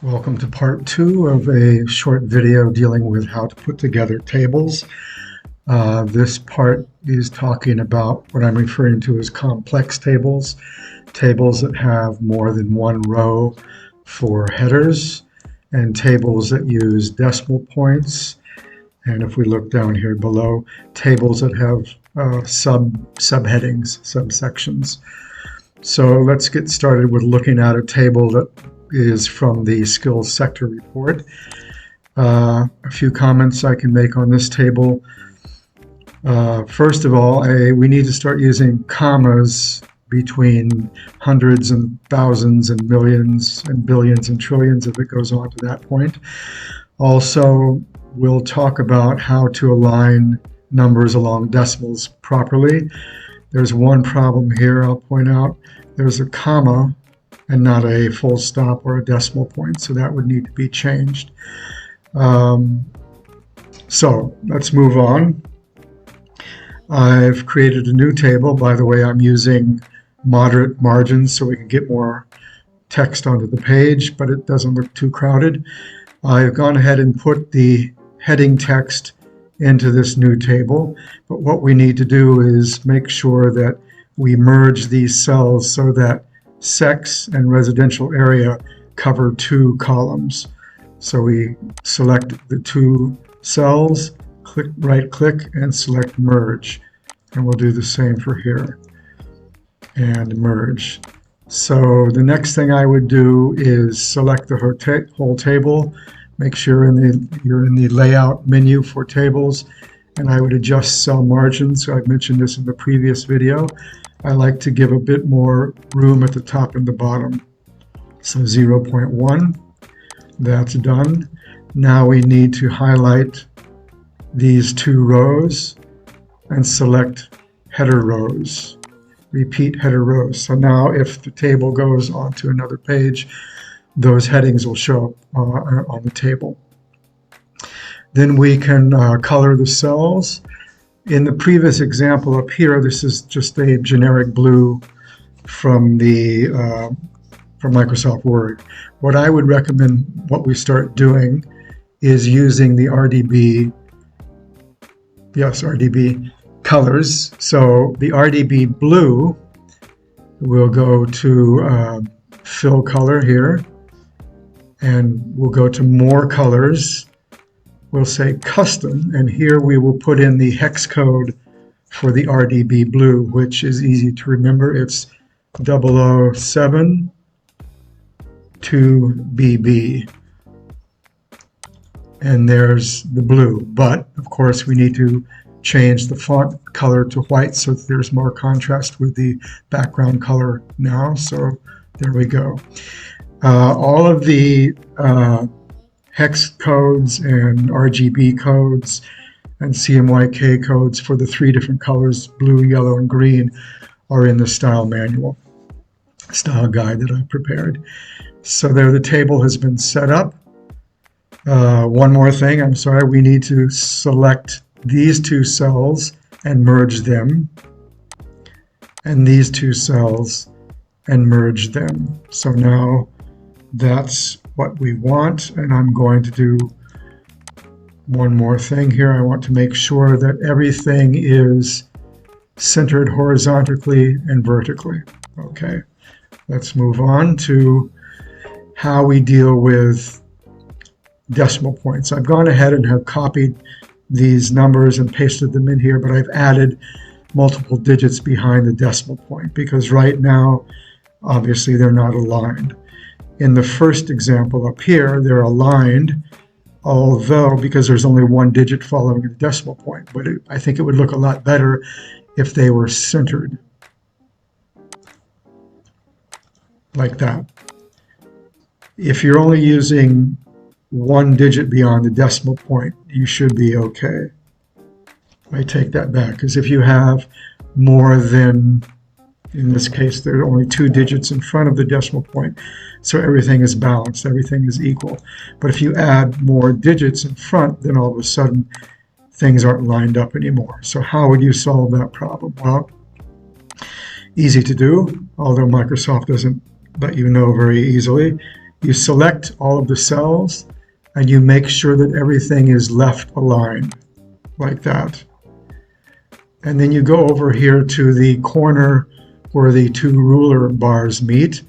Welcome to part two of a short video dealing with how to put together tables. This part is talking about what I'm referring to as complex tables, tables that have more than one row for headers, and tables that use decimal points. And if we look down here below, tables that have subheadings, subsections. So let's get started with looking at a table that is from the skills sector report. A few comments I can make on this table. First of all, we need to start using commas between hundreds and thousands and millions and billions and trillions if it goes on to that point. Also, we'll talk about how to align numbers along decimals properly. There's one problem here I'll point out. There's a comma and not a full stop or a decimal point, so that would need to be changed. So let's move on. I've created a new table. By the way, I'm using moderate margins so we can get more text onto the page, but it doesn't look too crowded. I've gone ahead and put the heading text into this new table, but what we need to do is make sure that we merge these cells so that sex and residential area cover two columns. So we select the two cells, right click and select merge, and we'll do the same for here and merge. So the next thing I would do is select the whole table, make sure you're in the layout menu for tables, and I would adjust cell margins. So I've mentioned this in the previous video. I like to give a bit more room at the top and the bottom. So 0.1, that's done. Now we need to highlight these two rows and select header rows. Repeat header rows. So now if the table goes onto another page, those headings will show up on the table. Then we can color the cells. In the previous example up here, this is just a generic blue from Microsoft Word. What I would recommend what we start doing is using the RGB colors. So the RGB blue, we'll go to fill color here, and we'll go to more colors. We'll say custom, and here we will put in the hex code for the RGB blue, which is easy to remember. It's 007 2BB. And there's the blue. But of course, we need to change the font color to white so that there's more contrast with the background color now. So there we go. All of the hex codes and RGB codes and CMYK codes for the three different colors, blue, yellow, and green, are in the style manual, style guide that I prepared. So there the table has been set up. One more thing, I'm sorry, we need to select these two cells and merge them, and these two cells and merge them. So now that's what we want, and I'm going to do one more thing here. I want to make sure that everything is centered horizontally and vertically. Okay, let's move on to how we deal with decimal points. I've gone ahead and have copied these numbers and pasted them in here, but I've added multiple digits behind the decimal point because right now, obviously, they're not aligned. In the first example up here, they're aligned, although because there's only one digit following the decimal point. But I think it would look a lot better if they were centered like that. If you're only using one digit beyond the decimal point, you should be okay. I take that back, because if you have more than, in this case, there are only two digits in front of the decimal point, so everything is balanced, everything is equal. But if you add more digits in front, then all of a sudden things aren't lined up anymore. So how would you solve that problem? Well, easy to do, although Microsoft doesn't let you know very easily. You select all of the cells and you make sure that everything is left aligned like that. And then you go over here to the corner where the two ruler bars meet,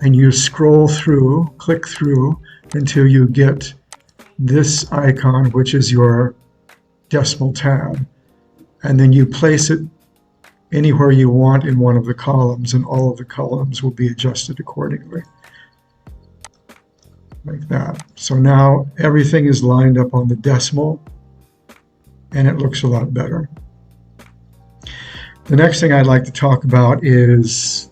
and you scroll through, click through until you get this icon, which is your decimal tab. And then you place it anywhere you want in one of the columns, and all of the columns will be adjusted accordingly. Like that. So now everything is lined up on the decimal, and it looks a lot better. The next thing I'd like to talk about is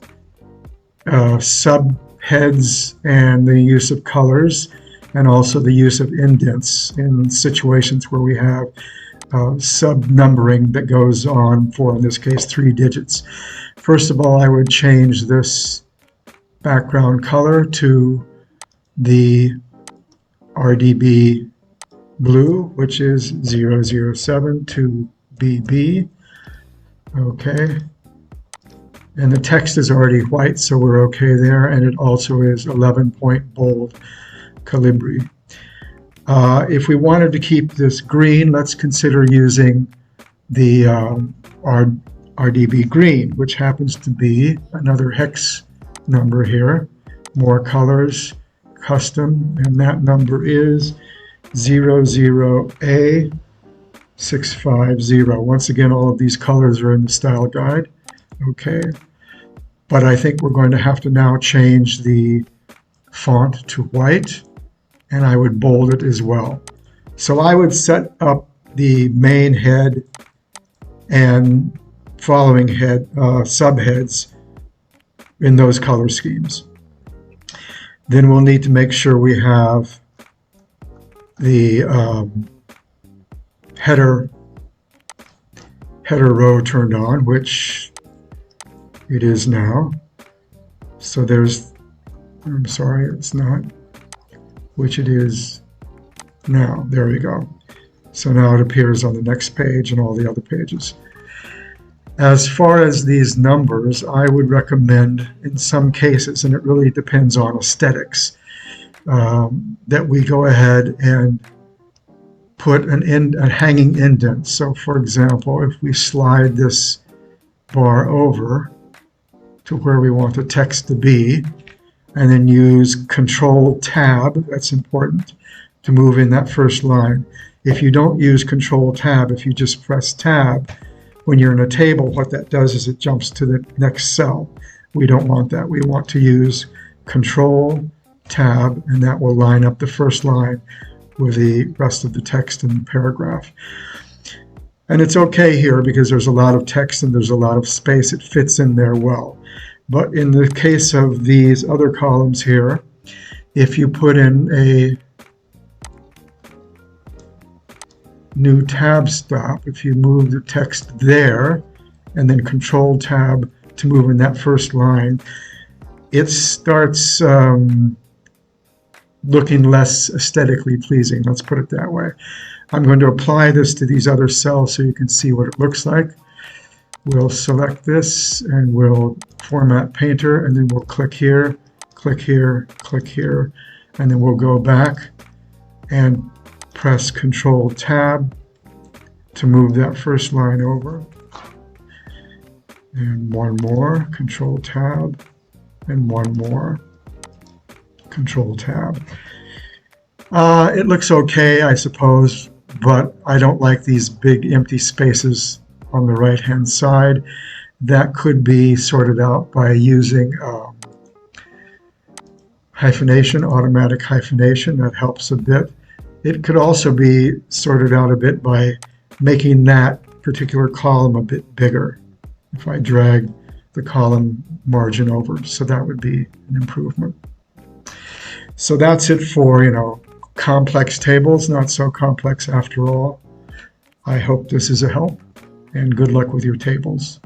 subheads and the use of colors, and also the use of indents in situations where we have sub-numbering that goes on for, in this case, 3 digits. First of all, I would change this background color to the RDB blue, which is 007-2BB. Okay. And the text is already white, so we're okay there. And it also is 11-point bold Calibri. If we wanted to keep this green, let's consider using the RDB green, which happens to be another hex number here. More colors, custom, and that number is 00A650. Once again, all of these colors are in the style guide. Okay. But I think we're going to have to now change the font to white, and I would bold it as well. So I would set up the main head and following head subheads in those color schemes. Then we'll need to make sure we have the header row turned on, which it is now. So there's, I'm sorry, it's not, which it is now. There we go. So now it appears on the next page and all the other pages. As far as these numbers, I would recommend in some cases, and it really depends on aesthetics, that we go ahead and put a hanging indent. So for example, if we slide this bar over to where we want the text to be, and then use Control-Tab, that's important, to move in that first line. If you don't use Control-Tab, if you just press Tab, when you're in a table, what that does is it jumps to the next cell. We don't want that. We want to use Control-Tab, and that will line up the first line with the rest of the text in the paragraph. And it's okay here because there's a lot of text and there's a lot of space. It fits in there well. But in the case of these other columns here, if you put in a new tab stop, if you move the text there and then Control-Tab to move in that first line, it starts looking less aesthetically pleasing. Let's put it that way. I'm going to apply this to these other cells so you can see what it looks like. We'll select this and we'll format Painter, and then we'll click here, click here, click here, and then we'll go back and press Control-Tab to move that first line over. And one more, Control-Tab, and one more, Control-Tab. It looks okay, I suppose, but I don't like these big empty spaces on the right-hand side. That could be sorted out by using hyphenation, automatic hyphenation. That helps a bit. It could also be sorted out a bit by making that particular column a bit bigger. If I drag the column margin over, so that would be an improvement. So that's it for, complex tables, not so complex after all. I hope this is a help, and good luck with your tables.